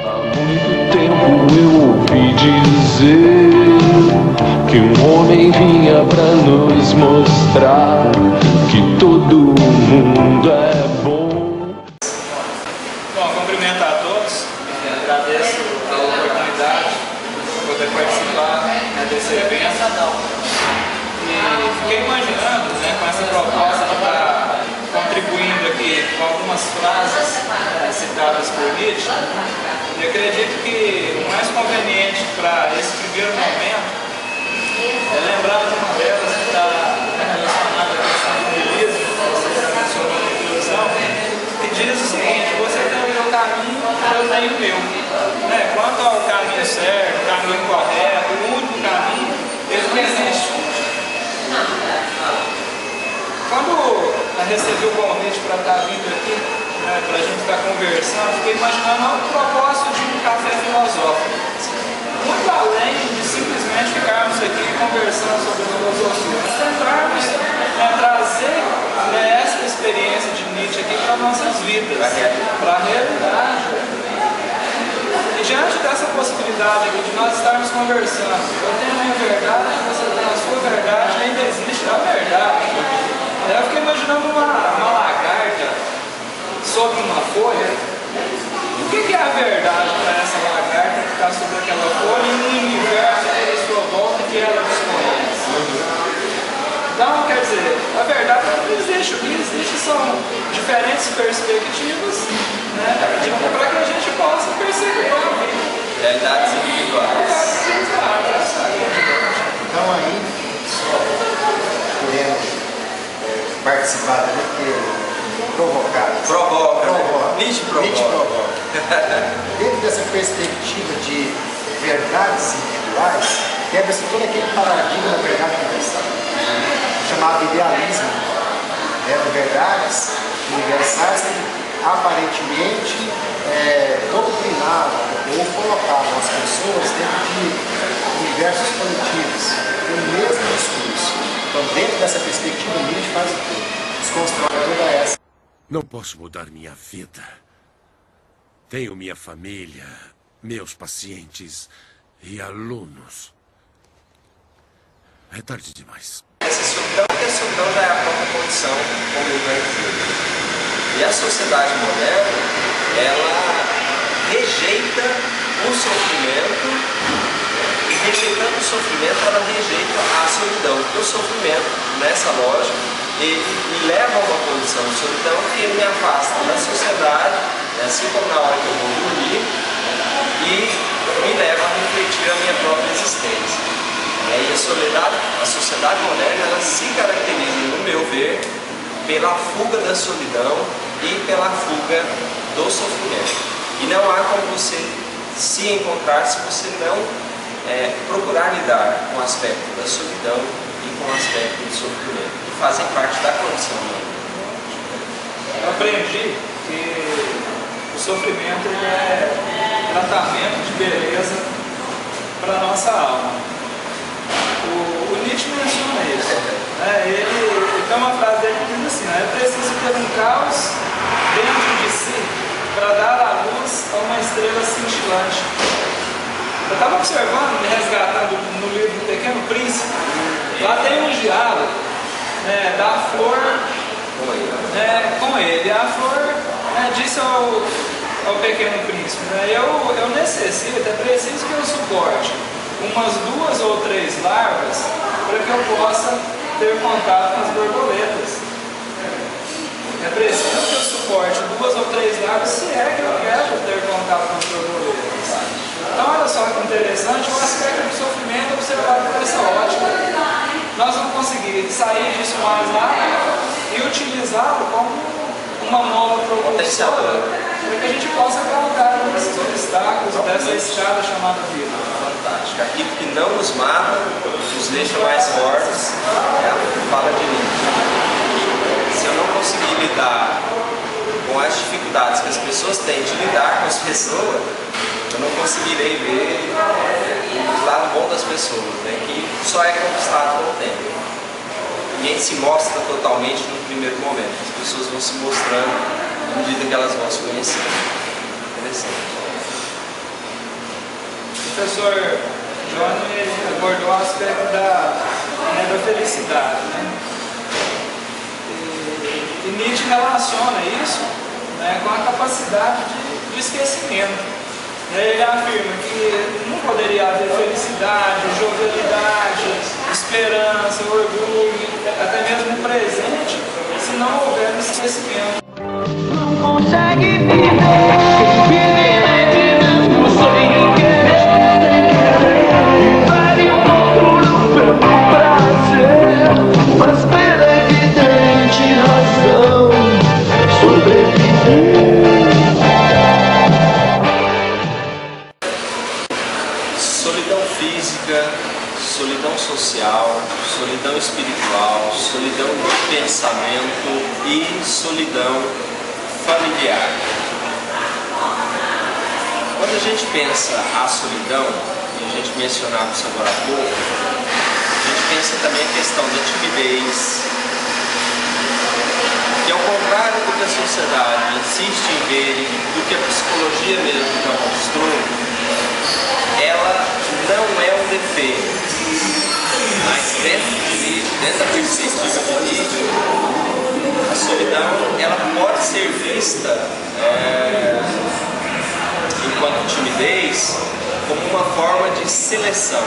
Há muito tempo eu ouvi dizer que um homem vinha pra nos mostrar que todo mundo é bom. Bom, cumprimento a todos, agradeço a oportunidade de poder participar desse evento. E fiquei imaginando, com essa proposta de estar contribuindo aqui com algumas frases citadas por Nietzsche. E acredito que o mais conveniente para esse primeiro momento é lembrar de uma delas que está relacionada à questão do niilismo, que você já mencionou na introdução, que diz o seguinte: você tem o meu caminho, eu tenho o meu. Quanto ao caminho certo, o caminho correto, o único caminho, ele não existe. Quando eu recebi o convite para estar vindo aqui, para a gente estar conversando, fiquei imaginando o propósito de um café filosófico. Muito além de simplesmente ficarmos aqui conversando sobre filosofia, mas tentarmos trazer essa experiência de Nietzsche aqui para nossas vidas, para a realidade. E diante dessa possibilidade aqui de nós estarmos conversando, eu tenho a minha verdade, você tem a sua verdade, ainda existe a verdade. Eu fiquei imaginando uma lagarta sobre uma folha. O que é a verdade para essa lagarta que está sobre aquela folha e no universo à sua volta que ela desconhece? Então, quer dizer, a verdade não existe. O que existe são diferentes perspectivas para que a gente possa perceber a vida. Realidades individuais. Então aí, só querendo participar daquele provocar. Provoca. Nietzsche provoca. Dentro dessa perspectiva de verdades individuais, quebra-se todo aquele paradigma da verdade universal, chamado idealismo. Verdades universais que aparentemente doutrinavam ou colocavam as pessoas dentro de universos coletivos, o mesmo discurso. Então, dentro dessa perspectiva, Nietzsche faz o quê? Desconstrói toda essa. Não posso mudar minha vida. Tenho minha família, meus pacientes e alunos. É tarde demais. Essa solidão, porque a solidão já é a própria condição, como eu vai dizer. E a sociedade moderna, ela rejeita o sofrimento, e rejeitando o sofrimento, ela rejeita a solidão. Porque o sofrimento, nessa lógica, ele me leva a uma condição de solidão que ele me afasta da sociedade, assim como na hora que eu vou dormir, e me leva a refletir a minha própria existência. E a sociedade moderna, ela se caracteriza, no meu ver, pela fuga da solidão e pela fuga do sofrimento. E não há como você se encontrar se você não procurar lidar com o aspecto da solidão e com o aspecto do sofrimento, que fazem parte da condição humana. Eu aprendi que o sofrimento é tratamento de beleza para a nossa alma. O Nietzsche menciona isso. Ele tem uma frase dele que diz assim: é preciso ter um caos dentro de si para dar a luz a uma estrela cintilante. Eu estava observando, me resgatando no livro do Pequeno Príncipe. Lá tem um diálogo da flor com ele. A flor disse ao Pequeno Príncipe: eu necessito, é preciso que eu suporte umas 2 ou 3 larvas para que eu possa ter contato com as borboletas. É preciso que eu suporte 2 ou 3 larvas se é que eu quero ter contato com as borboletas. Então, olha só que interessante, o aspecto do sofrimento é observado por essa ótica. Nós vamos conseguir sair disso mais rápido e utilizá-lo como uma mola propulsora para que a gente possa galgar esses obstáculos dessa estrada chamada vida. Fantástico. Aquilo que não nos mata, nos deixa mais fortes, fala de mim. Se eu não conseguir lidar com as dificuldades que as pessoas têm de lidar com as pessoas, eu não conseguirei ver o lado bom das pessoas, que só é conquistado com o tempo. Ninguém se mostra totalmente no primeiro momento, as pessoas vão se mostrando à medida que elas vão se conhecendo. Interessante. professor Johnny abordou o aspecto da felicidade, né? E Nietzsche relaciona isso, né, com a capacidade do esquecimento. Ele afirma que não poderia haver felicidade, jovialidade, esperança, orgulho, até mesmo um presente, se não houver um esquecimento. Não consegue viver mesmo sem querer. Vale um pouco pelo prazer, mas pela evidente razão sobreviver. Solidão física, solidão social, solidão espiritual, solidão de pensamento e solidão familiar. Quando a gente pensa a solidão, e a gente mencionava isso agora há pouco, a gente pensa também a questão da timidez, que ao contrário do que a sociedade insiste em ver, do que a psicologia mesmo já mostrou, ela não é um defeito, mas dentro da perspectiva de Nietzsche, a solidão ela pode ser vista enquanto timidez como uma forma de seleção,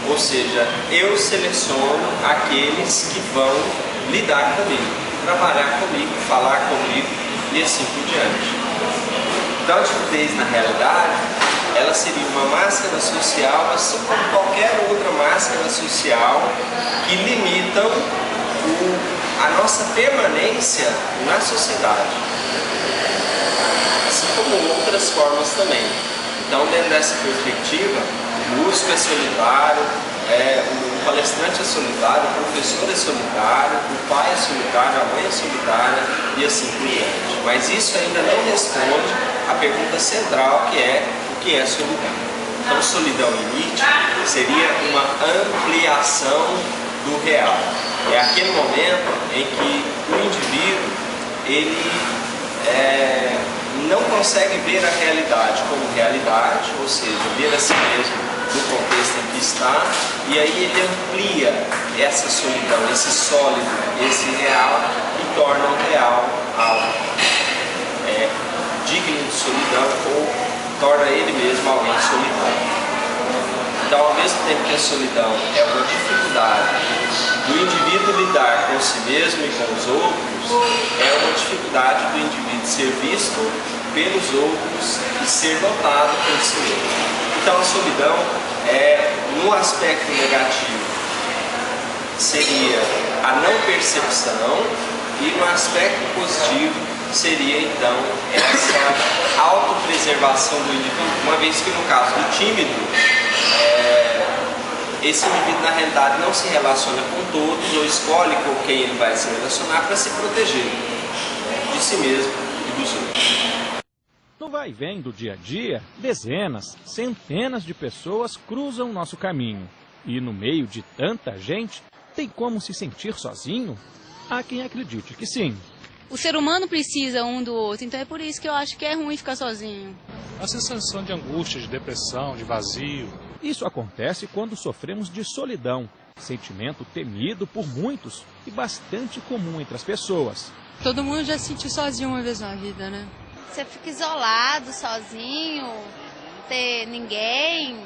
ou seja, eu seleciono aqueles que vão lidar comigo, trabalhar comigo, falar comigo e assim por diante. Então a timidez na realidade ela seria uma máscara social, assim como qualquer outra máscara social que limitam a nossa permanência na sociedade, assim como outras formas também. Então, dentro dessa perspectiva, o músico é solitário, o palestrante é solitário, o professor é solitário, o pai é solitário, a mãe é solitária e assim por diante. Mas isso ainda não responde à pergunta central, que é o que é solidão. Então, solidão em Nietzsche seria uma ampliação do real. É aquele momento em que o indivíduo ele não consegue ver a realidade como realidade, ou seja, ver a si mesmo no contexto em que está, e aí ele amplia essa solidão, esse sólido, esse real, e torna o real algo digno de solidão, ou torna ele mesmo alguém solitário. Então, ao mesmo tempo que a solidão é uma dificuldade do indivíduo lidar com si mesmo e com os outros, é uma dificuldade do indivíduo ser visto pelos outros e ser notado por si mesmo. Então, a solidão, no aspecto negativo, seria a não percepção, e no aspecto positivo seria, então, essa autopreservação do indivíduo. Uma vez que, no caso do tímido, esse indivíduo, na realidade, não se relaciona com todos ou escolhe com quem ele vai se relacionar para se proteger de si mesmo e dos outros. No vai e vem do dia a dia, dezenas, centenas de pessoas cruzam nosso caminho. E no meio de tanta gente, tem como se sentir sozinho? Há quem acredite que sim. O ser humano precisa um do outro, então é por isso que eu acho que é ruim ficar sozinho. A sensação de angústia, de depressão, de vazio. Isso acontece quando sofremos de solidão, sentimento temido por muitos e bastante comum entre as pessoas. Todo mundo já se sentiu sozinho uma vez na vida, né? Você fica isolado, sozinho, não ter ninguém,